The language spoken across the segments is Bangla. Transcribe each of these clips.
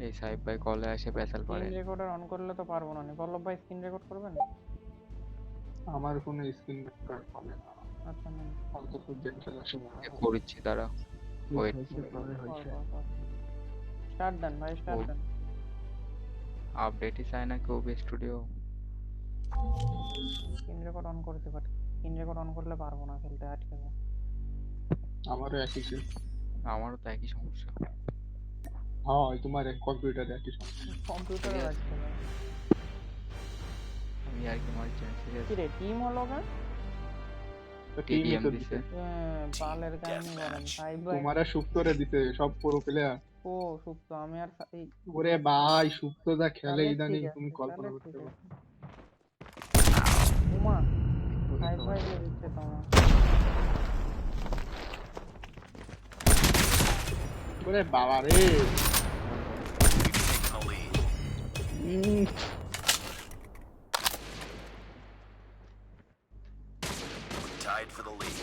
এই সাহেব ভাই কলে আসে পেছাল স্ক্রিন পড়ে। রেকর্ডার অন করলে তো পারবো না। পল্লব ভাই স্ক্রিন রেকর্ড করবেন? আমার কোনো স্ক্রিন রেকর্ড হবে না। আচ্ছা নেন। অন্তত গেম খেলার সময় করছি তারা ওয়েট। হয়েছে পরে হয়েছে। স্টার্ট দেন ভাই, স্টার্ট দেন। আপডেটই চায় না কেউ স্টুডিও। স্ক্রিন রেকর্ড অন করতে পারি, স্ক্রিন রেকর্ড অন করলে পারবো না খেলতে, আটকে যায়। আমারও একই কেস। আমারও তো একই সমস্যা। হ্যাঁ তোমার কম্পিউটারে একই সমস্যা। কম্পিউটারে আটকে যায়। আমি আর কি মারছি সিরিয়াস। কি রে টিম হলো না? তো টিমই টিডিএম তো দিছে। দিছে। বালের কাহিনী করেন সাহেব ভাই। তোমার সুপ্তরে দিছে সব পুরো প্লেয়ার। ও সুপ্ত, আমি আর এই ওরে ভাই সুপ্ত যা খেলে তাহলে ইদানিং ঠিক তুমি আছে, কল্পনা তাহলে করতে ঠিক পারো। আছে। উমা সাহেব ভাই যে দিচ্ছে তোমার। ওরে বাবা রে। Tied for the lead.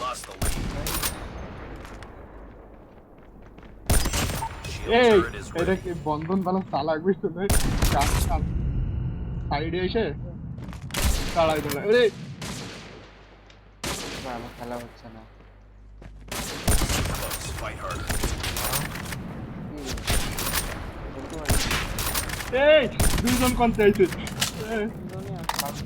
Lost the lead. Shield এই turret is এটা ready. কি বন্ধন বালা চালাক বুঝছো না? সাইডে এসে দাঁড়াই দাঁড়াই ওরে আমার খেলা হচ্ছে না। Close. Fight harder. এই দুইজন কোন চাইছে দুজনই আছে।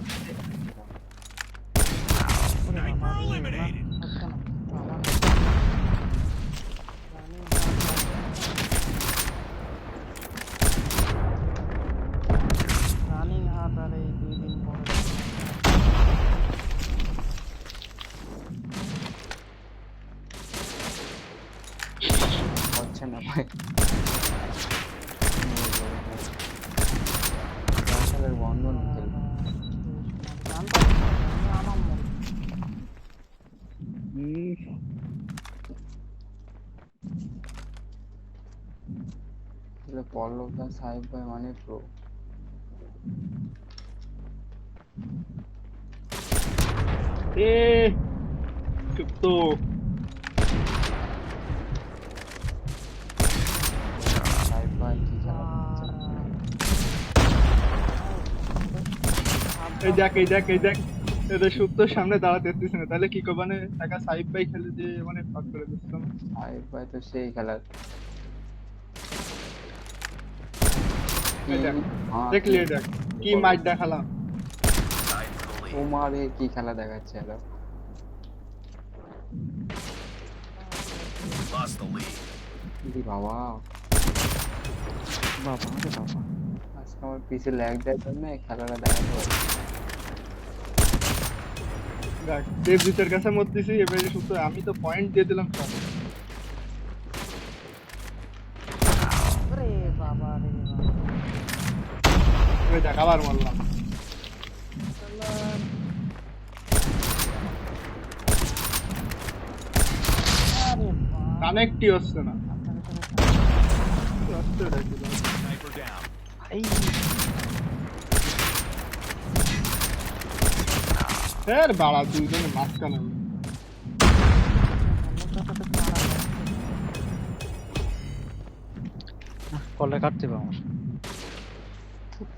ওরে বাবা রে, না, হচ্ছে না। আমার রানিং হাত আর এই 2 দিন পরে হচ্ছে না ভাই। বন্ধন খেলবো। জানতাম না, আমি আনাম। পল্লব দা সাহেব ভাই মানে প্রো। এ সুপ্ত সাহেব ভাই কি খেলা এই দেখ এই দেখ এই দেখ এটা সুপ্তর সামনে দাঁড়াতে দিচ্ছে না তাহলে কি করবে মানে একা সাইড বাই খেলে যে মানে ফাঁক করে দিচ্ছ না সাহেব ভাই তো সেই খেলার। এই দেখ দেখলি এই দেখ কি মাইট দেখালাম Tied for the lead. তোমারে কি খেলা দেখাচ্ছে এলো। Lost the lead. দি বাবা বাবা রে বাবা, আজকে আমার পিছে ল্যাগ দেওয়ার জন্য এই খেলাটা দেখাতে পারি। দেখ দেবজিতের কাছে মরতেছি এবারে সুপ্ত আমি তো পয়েন্ট দিয়ে দিলাম সব ওরে বাবা রে বাবা। ওই দেখ আবার মারলাম আরে বাবা। কানেক্টই হচ্ছে না কি হচ্ছে এটা কি বলো? Sniper down. এর বাড়া দুইজনে মাঝখানে কলে কাটতে পারো আমার।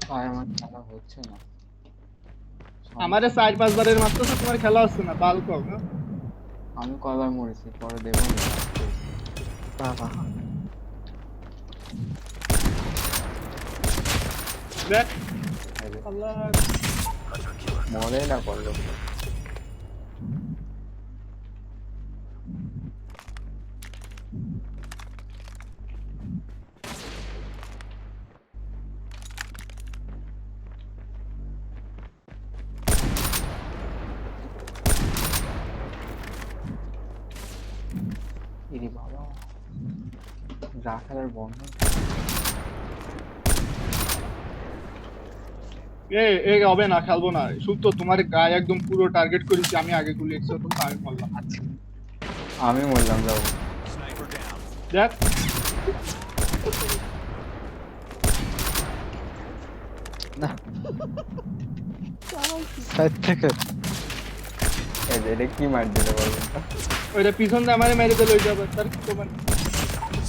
ভাই আমার খেলা হচ্ছে না। আমারে 4-5 বারের মাত্র তো তোমার খেলা হচ্ছে না বাল কও না আমি কয়বার মরেছি পরে দেখো না। বাবা দেখ এই যে, আল্লাহ Hunter killer. মরে না করলো। ইরি বাবা, যা খেলার বন্ধ। এ হবে না খেলবো না শুধু তো তোমার গায়ে একদম পুরো টার্গেট করেছি আমি আগে গুলি একশো তো আমি বললাম আমি বললাম যাবো। Sniper down. দেখ না সাইড থেকে এই যে এটা কি মার দিতে পারবেন না ওইটা পিছন দিয়ে আমারে মেরে দিলে ওই যাবে তার কি করবেন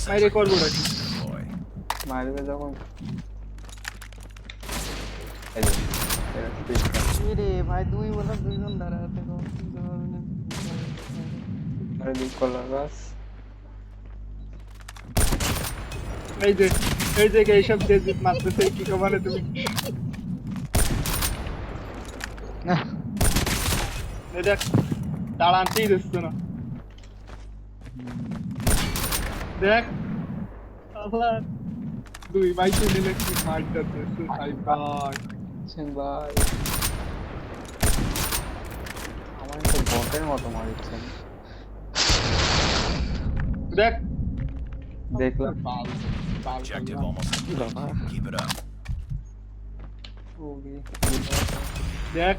মাইরে করবো নাকি Boy. মারবে যখন এই যে এটা ঠিক আছে। রে ভাই দুই বলে দুইজন দাঁড়া আছে গো আরে দিক কলার গাছ এই যে এইসব যে মারতেছে কি করবে তুমি না এই দেখ দাঁড়াতেই দিচ্ছে না দেখ আল্লাহ দুই ভাই তুই নিলে কি মারতে দিচ্ছে ভাই ভাই সেন ভাই আমার তো বটের মতো মারছেন দেখ দেখলাম বাল বাল Objective almost complete. বাবা Keep it up. ওকে দেখ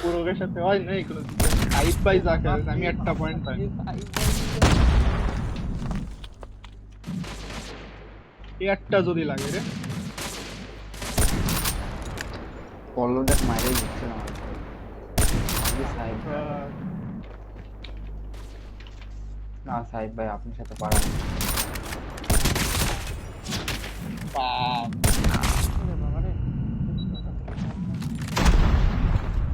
পুরোকের সাথে হয় না এগুলো সাইড বাই যা করে আমি একটা পয়েন্ট পাই এই একটা যদি লাগে রে পল্লটা মাইরে দিচ্ছে না আমি সাহেব না সাহেব ভাই আপনার সাথে পারা বাপ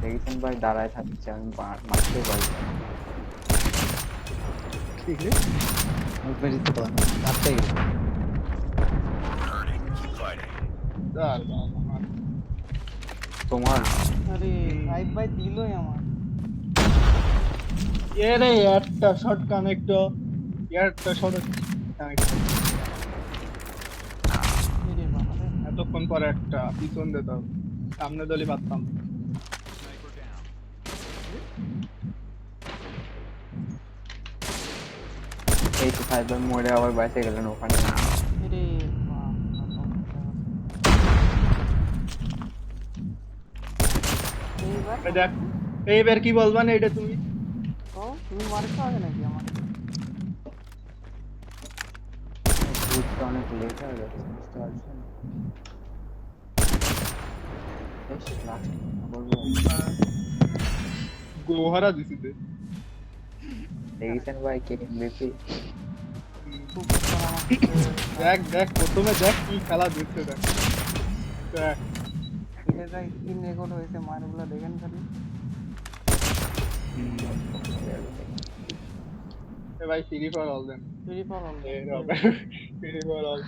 দেখেছেন ভাই দাঁড়ায় থাকছে আমি মারতে পারি ঠিক রে মুখ মেরে দিতে পারো কাটতে গেল Hurting. Keep fighting. দাঁড় বাবা তোমার আরে সাইড বাই দিলই আমার এরে একটা শর্ট কানেক্ট একটা শর্ট কানেক্ট রে বাবা রে এতক্ষণ পরে একটা পিছন দিতে হবে সামনে দলি পারতাম Sniper down. এই তো সাহেব ভাই মরে আবার বাইসে গেলেন ওখানে রে এইবার এই দেখ এইবার কি বলবা না এটা তুমি তো তুমি মারছো আগে নাকি আমার বুঝতে অনেক লেট হয়ে গেছে বুঝতে পারছেন বেশ লাস্ট বলবো গোহারা দিছি তে দেখেছেন ভাই কে এমবিপি খুব কষ্ট আমাকে দেখ প্রথমে দেখ কি খেলা দিচ্ছে দেখ দেখ ফিরে যায় স্ক্রিন রেকর্ড হয়েছে মারগুলো দেখেন খালি এ ভাই free for all then free for all free for all